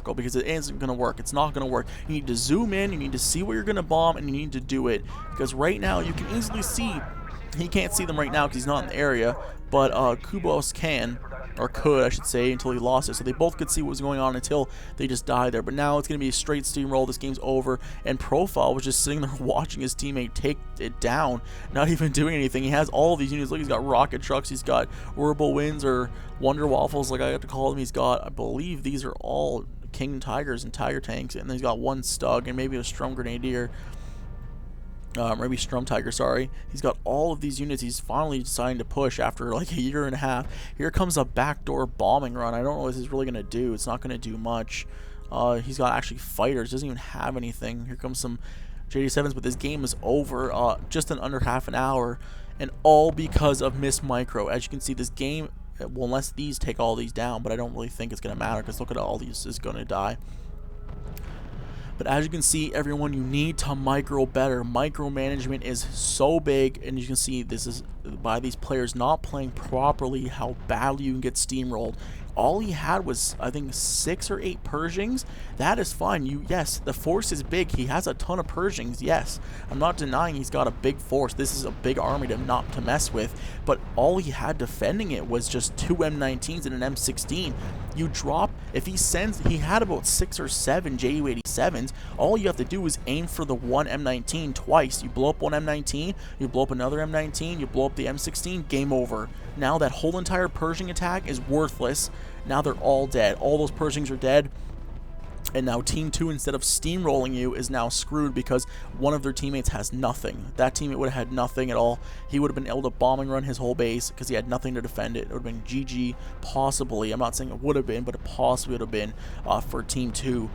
because it isn't going to work. It's not going to work. You need to zoom in, you need to see where you're going to bomb, and you need to do it. Because right now, you can easily see, he can't see them right now because he's not in the area, but Kubos can, or could, I should say, until he lost it. So they both could see what was going on until they just died there. But now it's going to be a straight steamroll. This game's over. And Profile was just sitting there watching his teammate take it down, not even doing anything. He has all of these units. Look, he's got rocket trucks. He's got Orbital Winds, or Wonder Waffles, like I have to call them. He's got, I believe these are all King Tigers and Tiger Tanks. And then he's got one Stug and maybe a Strum Grenadier. Maybe Strum Tiger, sorry. He's got all of these units. He's finally deciding to push after like a year and a half. Here comes a backdoor bombing run. I don't know what this is really going to do. It's not going to do much. He's got actually fighters. Doesn't even have anything. Here comes some J87s, but this game is over just in under half an hour. And all because of Miss Micro. As you can see, this game, well, unless these take all these down, but I don't really think it's going to matter because look at all these is going to die. But as you can see, everyone, you need to micro better. Micromanagement is so big, and you can see this is by these players not playing properly how badly you can get steamrolled. All he had was, I think, 6 or 8 Pershings. That is fine. Yes, the force is big. He has a ton of Pershings. Yes, I'm not denying he's got a big force. This is a big army not to mess with. But all he had defending it was just 2 M19s and an M16. You drop, if he sends, he had about 6 or 7 Ju-87s. All you have to do is aim for the one M19 twice. You blow up one M19, you blow up another M19, you blow up the M16, game over. Now that whole entire Pershing attack is worthless. Now they're all dead. All those Pershings are dead. And now Team 2, instead of steamrolling you, is now screwed because one of their teammates has nothing. That teammate would have had nothing at all. He would have been able to bombing run his whole base because he had nothing to defend it. It would have been GG, possibly. I'm not saying it would have been, but it possibly would have been for Team 2.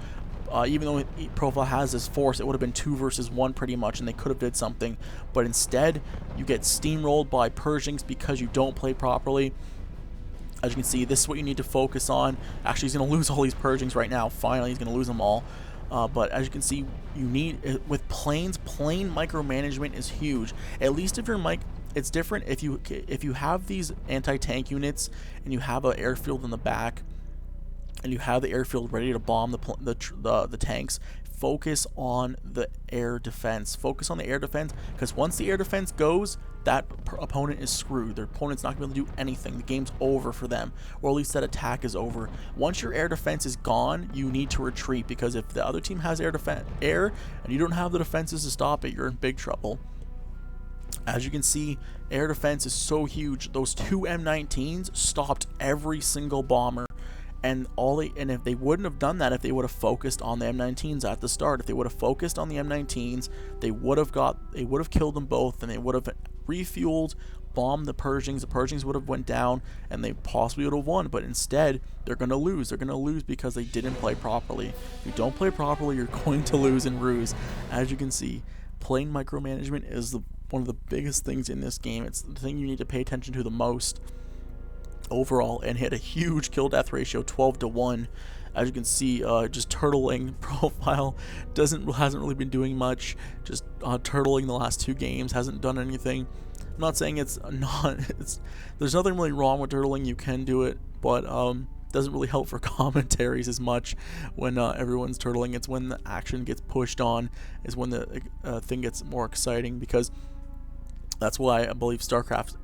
Even though Profile has this force, it would have been 2 versus 1 pretty much, and they could have did something. But instead, you get steamrolled by Pershings because you don't play properly. As you can see, this is what you need to focus on. Actually, he's going to lose all these Pershings right now. Finally, he's going to lose them all. But as you can see, you need, with planes, plane micromanagement is huge. At least if you're it's different if you have these anti-tank units and you have an airfield in the back, and you have the airfield ready to bomb the tanks. Focus on the air defense. Focus on the air defense, because once the air defense goes, that opponent is screwed. Their opponent's not going to be able to do anything. The game's over for them, or at least that attack is over. Once your air defense is gone, you need to retreat, because if the other team has air and you don't have the defenses to stop it, you're in big trouble. As you can see, air defense is so huge. Those 2 M19s stopped every single bomber. And if they wouldn't have done that, if they would have focused on the M19s at the start, if they would have focused on the M19s, they would have killed them both, and they would have refueled, bombed the Pershings. The Pershings would have went down, and they possibly would have won. But instead, they're going to lose. They're going to lose because they didn't play properly. If you don't play properly, you're going to lose in ruse. As you can see, plane micromanagement is one of the biggest things in this game. It's the thing you need to pay attention to the most overall, and hit a huge kill death ratio, 12-1. As you can see, just turtling. Profile hasn't really been doing much, just turtling the last 2 games, hasn't done anything. I'm not saying there's nothing really wrong with turtling. You can do it, but doesn't really help for commentaries as much when everyone's turtling. It's when the action gets pushed on is when the thing gets more exciting, because that's why I believe StarCraft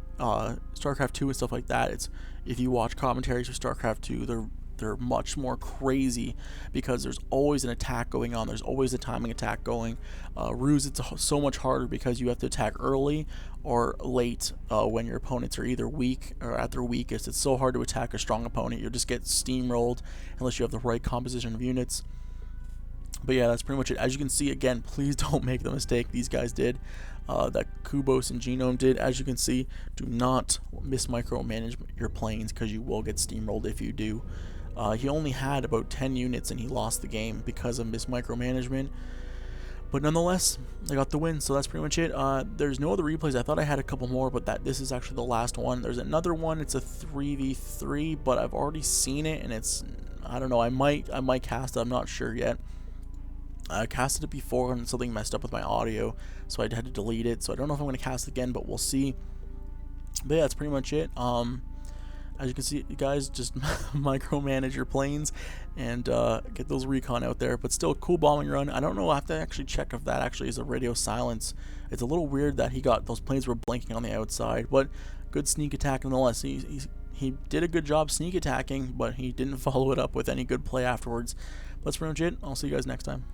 2 and stuff like that, if you watch commentaries for StarCraft 2, they're much more crazy, because there's always an attack going on. There's always a timing attack going. Ruse, it's so much harder because you have to attack early or late when your opponents are either weak or at their weakest. It's so hard to attack a strong opponent. You'll just get steamrolled unless you have the right composition of units. But yeah, that's pretty much it. As you can see, again, please don't make the mistake these guys did, that Kubos and Genome did. As you can see, do not miss micromanage your planes, because you will get steamrolled if you do. He only had about 10 units and he lost the game because of miss micromanagement. But nonetheless, I got the win, so that's pretty much it. There's no other replays. I thought I had a couple more, but this is actually the last one. There's another one. It's a 3v3, but I've already seen it, and I don't know. I might cast it. I'm not sure yet. I casted it before and something messed up with my audio, so I had to delete it. So I don't know if I'm going to cast it again, but we'll see. But yeah, that's pretty much it. As you can see, you guys just micromanage your planes and get those recon out there. But still, cool bombing run. I don't know. I have to actually check if that actually is a radio silence. It's a little weird that those planes were blinking on the outside, but good sneak attack nonetheless. He did a good job sneak attacking, but he didn't follow it up with any good play afterwards. But that's pretty much it. I'll see you guys next time.